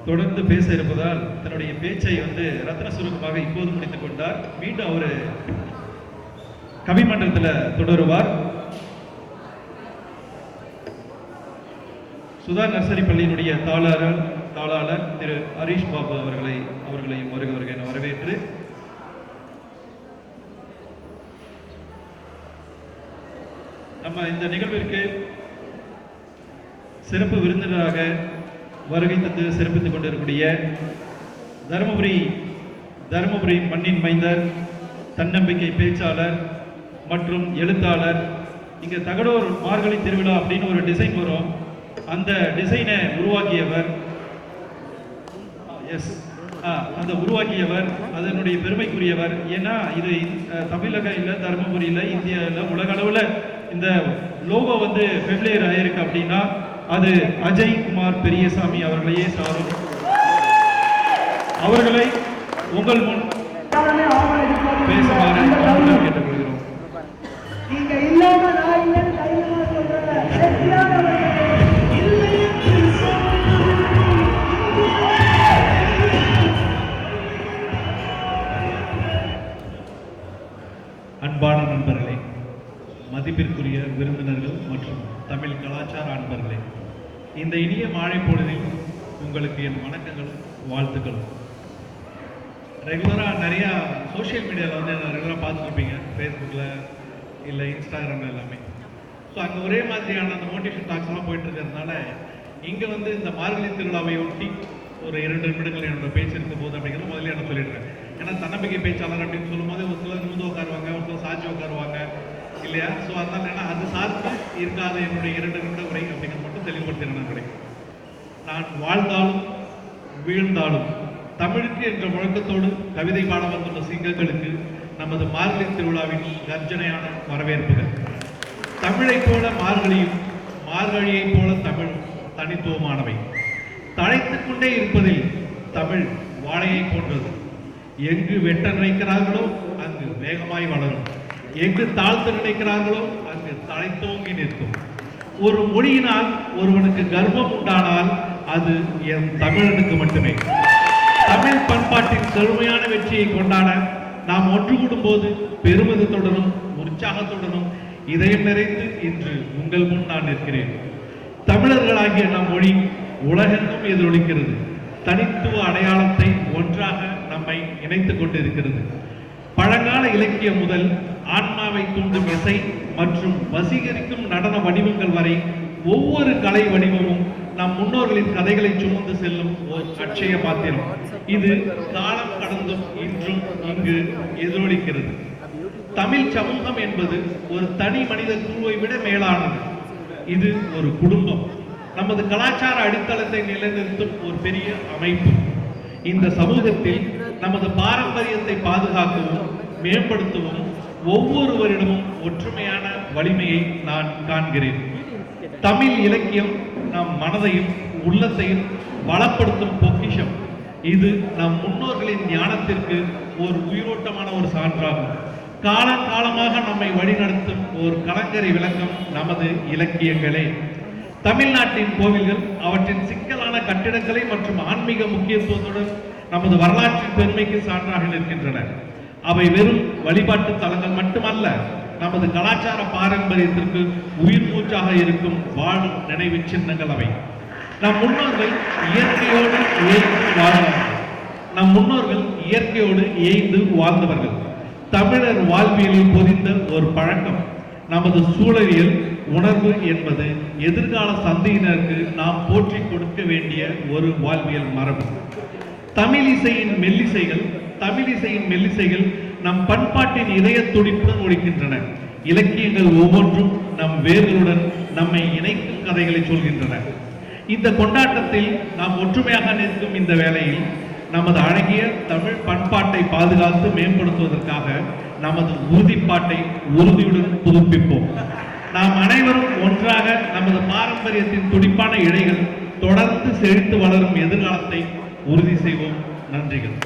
தொடர்ந்து பேச இருப்பதால் தன்னுடைய பேச்சை ரத்ன சுருக்கமாக இப்போது முடித்துக் கொண்டார். மீண்டும் அவர் கவிமன்றத்தில் தொடருவார். சுதா நர்சரி பள்ளியினுடைய தாளாளர் திரு ஹரீஷ் பாபு அவர்களையும் வருக என வரவேற்று நம்ம இந்த நிகழ்விற்கு சிறப்பு விருந்தினராக வருகை தந்து சிறப்பித்துக் கொண்டிருக்கூடிய தருமபுரி மண்ணின் மைந்தர், தன்னம்பிக்கை பேச்சாளர் மற்றும் எழுத்தாளர். இங்கே தகடூர் மார்கழி திருவிழா அப்படின்னு ஒரு டிசைன் வரும். அந்த டிசைனை உருவாக்கியவர் அதனுடைய பெருமைக்குரியவர். ஏன்னா இது தமிழக இல்லை, தருமபுரியில், இந்தியாவில், உலக அளவில் இந்த லோகோ ஃபெமிலியர் ஆயிருக்கு அப்படின்னா அது அஜய் குமார் பெரியசாமி அவர்களையே சாரும். அவர்களை உங்கள் முன் பேசுமாறு கேட்டுக்கொள்கிறோம். அன்பான நண்பர்களே, மதிப்பிற்குரிய விருந்தினர்கள் மற்றும் தமிழ் கலாச்சார அன்பர்களே, இந்த இனிய மாலை பொழுதில் உங்களுக்கு என் வணக்கங்களும் வாழ்த்துக்களும். ரெகுலராக நிறையா சோஷியல் மீடியாவில் ரெகுலராக பார்த்துருப்பீங்க, ஃபேஸ்புக்கில் இல்லை இன்ஸ்டாகிராமில் எல்லாமே. ஸோ அங்கே ஒரே மாதிரியான அந்த மோட்டிவேஷன் டாக்ஸ்லாம் போயிட்டு இருக்கிறதுனால இங்கே இந்த மார்கழி திருவிழாவை ஒட்டி ஒரு 2 நிமிடங்கள் என்னோட பேச்சு இருக்க போது அப்படிங்கிறது முதல்ல நான் சொல்லிடுறேன். ஏன்னா தன்னம்பிக்கை பேச்சாளர் அப்படின்னு சொல்லும்போது ஒரு சிலர் நிமிந்து உட்காருவாங்க, ஒரு சிலர் சாட்சி உட்காருவாங்க இல்லையா? ஸோ அதனால ஏன்னா அது சார்ந்து இருக்காத என்னுடைய 2 நிமிட உரை அப்படிங்கிறது மட்டும் தெளிவுபடுத்தின கிடைக்கும். நான் வாழ்ந்தாலும் வீழ்ந்தாலும் தமிழுக்கு என்ற முழக்கத்தோடு கவிதை பாட வந்துள்ள சிங்கங்களுக்கு நமது மார்கழி திருவிழாவின் கர்ஜனையான வரவேற்புகள். தமிழை போல மார்கழியும், மார்கழியை போல தமிழ் தனித்துவமானவை. தழைத்துக் கொண்டே இருப்பதில் தமிழ் வாழையை போன்றது. எங்கு வெட்ட நினைக்கிறார்களோ அங்கு வேகமாய் வளரும், எங்கு தாழ்த்த நினைக்கிறார்களோ அங்கு தழைத்தோங்கி நிற்கும். ஒரு மொழியினால் ஒருவனுக்கு கர்வம் உண்டானால் அது என் தமிழனுக்கு மட்டுமே. தமிழ் பண்பாட்டின் செழுமையான வெற்றியை கொண்டாட நாம் ஒன்று கூடும் போது பெருமிதத்துடனும் உற்சாகத்துடனும் இதயம் நிறைந்து இன்று உங்கள் முன் நான் நிற்கிறேன். தமிழர்களாகிய நம் மொழி உலகெங்கும் எதிரொலிக்கிறது. தனித்துவ அடையாளத்தை ஒன்றாக நம்மை இணைத்துக் கொண்டிருக்கிறது. பழங்கால இலக்கியம் முதல் ஆன்மாவை தூண்டும் இசை மற்றும் வசீகரிக்கும் நடன வடிவங்கள் வரை ஒவ்வொரு கலை வடிவமும் நம் முன்னோர்களின் கதைகளை சுமந்து செல்லும் ஒரு அட்சய பாத்திரம். இது காலம் கடந்தும் இன்றும் இங்கு எதிரொலிக்கிறது. தமிழ் சமூகம் என்பது ஒரு தனி மனித குழுவை விட மேலானது. இது ஒரு குடும்பம், நமது கலாச்சார அடித்தளத்தை நிலைநிறுத்தும் ஒரு பெரிய அமைப்பு. இந்த சமூகத்தில் நமது பாரம்பரியத்தை பாதுகாக்கவும் மேம்படுத்தவும் ஒவ்வொருவரிடமும் ஒற்றுமையான வலிமையை நான் காண்கிறேன். தமிழ் இலக்கியம் நம் மனதையும் உள்ளத்தையும் வளப்படுத்தும் பொக்கிஷம். இது நம் முன்னோர்களின் ஞானத்திற்கு ஒரு உயிரோட்டமான ஒரு சான்றாகும். காலகாலமாக நம்மை வழிநடத்தும் ஒரு கலங்கரை விளக்கம் நமது இலக்கியங்களே. தமிழ்நாட்டின் கோவில்கள் அவற்றின் சிக்கலான கட்டிடக்கலை மற்றும் ஆன்மீக முக்கியத்துவத்துடன் நமது வரலாற்றின் பெருமைக்கு சான்றாக நிற்கின்றன. அவை வெறும் வழிபாட்டு தலங்கள் மட்டுமல்ல, நமது கலாச்சார பாரம்பரியத்திற்கு உயிர் மூச்சாக இருக்கும் வாழும் நினைவு சின்னங்கள் அவை. நம் முன்னோர்கள் இயற்கையோடு இயைந்து வாழ்ந்தவர்கள். தமிழர் வாழ்வியலில் பொதிந்த ஒரு பழக்கம் நமது சூழலியல் உணர்வு என்பது எதிர்கால சந்ததியினருக்கு நாம் போற்றி கொடுக்க வேண்டிய ஒரு வாழ்வியல் மரபு. தமிழ் இசையின் மெல்லிசைகள் நம் பண்பாட்டின் இதய துடிப்புடன் ஒழிக்கின்றன. இலக்கியங்கள் ஒவ்வொன்றும் நம் வேர்களுடன் நம்மை இணைக்கும் கதைகளை சொல்கின்றன. இந்த கொண்டாட்டத்தில் நாம் ஒற்றுமையாக நிற்கும் இந்த வேளையில் நமது அழகிய தமிழ் பண்பாட்டை பாதுகாத்து மேம்படுத்துவதற்காக நமது உறுதிப்பாட்டை உறுதியுடன் புதுப்பிப்போம். நாம் அனைவரும் ஒன்றாக நமது பாரம்பரியத்தின் துடிப்பான இழைகள் தொடர்ந்து செழித்து வளரும் எதிர்காலத்தை உறுதி செய்வோம். நன்றிகள்.